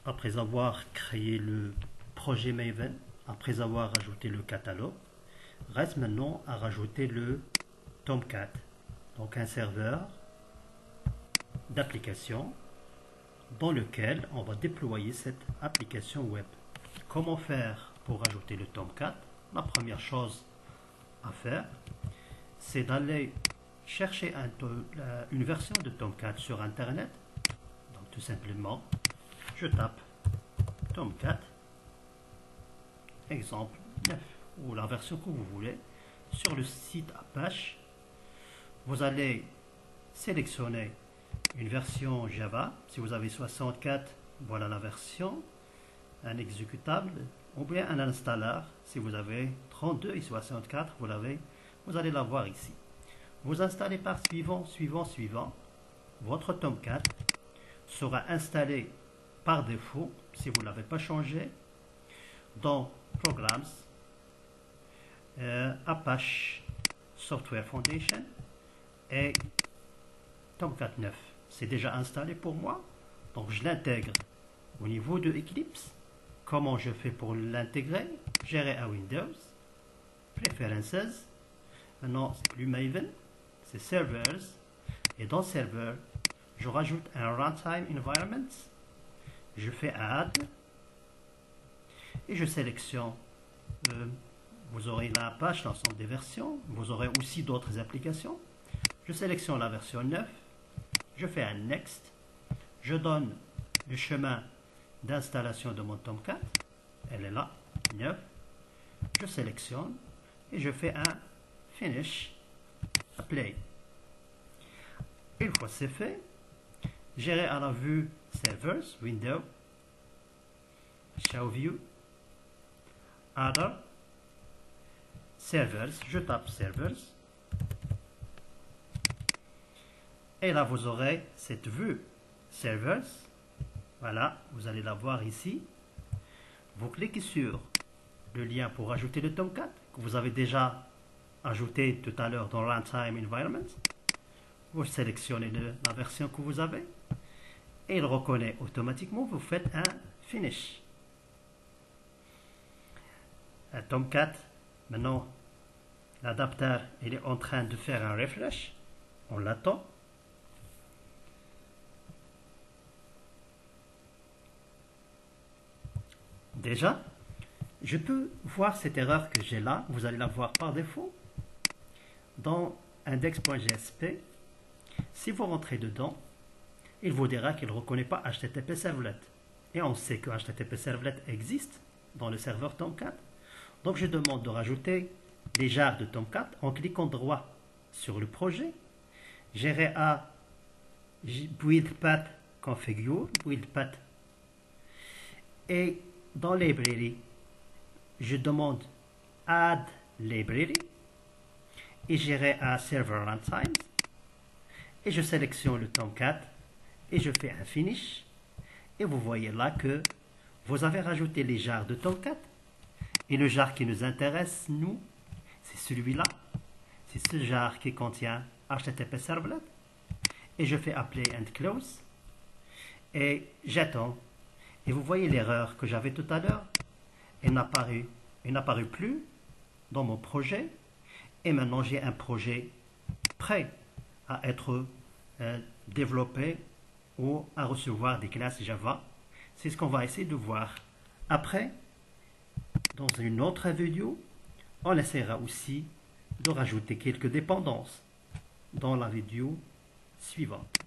après avoir créé le projet Maven, après avoir ajouté le catalogue, reste maintenant à rajouter le Tomcat, donc un serveur d'application dans lequel on va déployer cette application web. Comment faire pour ajouter le Tomcat? La première chose à faire, c'est d'aller chercher une version de Tomcat sur Internet. Donc tout simplement, je tape Tomcat, exemple 9, ou la version que vous voulez, sur le site Apache. Vous allez sélectionner une version Java. Si vous avez 64, voilà la version, un exécutable, ou bien un installeur. Si vous avez 32 et 64, vous allez l'avoir ici. Vous installez par suivant. Votre Tomcat sera installé par défaut, si vous ne l'avez pas changé, dans Programs, Apache Software Foundation et Tomcat 9. C'est déjà installé pour moi, donc je l'intègre au niveau de Eclipse. Comment je fais pour l'intégrer? Gérer à Windows, Preferences. Maintenant, c'est plus Maven, c'est Servers. Et dans Server, je rajoute un Runtime Environment. Je fais Add. Et je sélectionne. Vous aurez la page, l'ensemble des versions. Vous aurez aussi d'autres applications. Je sélectionne la version 9. Je fais un Next. Je donne le chemin d'installation de mon Tomcat. Elle est là, 9. Je sélectionne et je fais un Finish, Play. Une fois c'est fait, j'irai à la vue Servers, Window, Show View, Other, Servers, je tape Servers. Et là, vous aurez cette vue Servers. Voilà, vous allez la voir ici. Vous cliquez sur le lien pour ajouter le Tomcat que vous avez déjà ajouté tout à l'heure dans Runtime Environment. Vous sélectionnez la version que vous avez et il reconnaît automatiquement. Vous faites un Finish. Un Tomcat, maintenant, l'adapteur il est en train de faire un refresh. On l'attend. Déjà, je peux voir cette erreur que j'ai là. Vous allez la voir par défaut. Dans index.jsp, si vous rentrez dedans, il vous dira qu'il ne reconnaît pas HTTP Servlet. Et on sait que HTTP Servlet existe dans le serveur Tomcat. Donc je demande de rajouter les jars de Tomcat en cliquant droit sur le projet. J'irai à Build Path Configure, Build Path. Et dans Library, je demande Add Library. Et j'irai à Server Runtime. Et je sélectionne le Tomcat. Et je fais un Finish. Et vous voyez là que vous avez rajouté les jars de Tomcat. Et le jar qui nous intéresse, nous, c'est celui-là. C'est ce jar qui contient HTTP Servlet. Et je fais Apply and Close. Et j'attends. Et vous voyez l'erreur que j'avais tout à l'heure. Elle n'apparut plus dans mon projet. Et maintenant, j'ai un projet prêt à être développé ou à recevoir des classes Java. C'est ce qu'on va essayer de voir. Après, dans une autre vidéo, on essaiera aussi de rajouter quelques dépendances dans la vidéo suivante.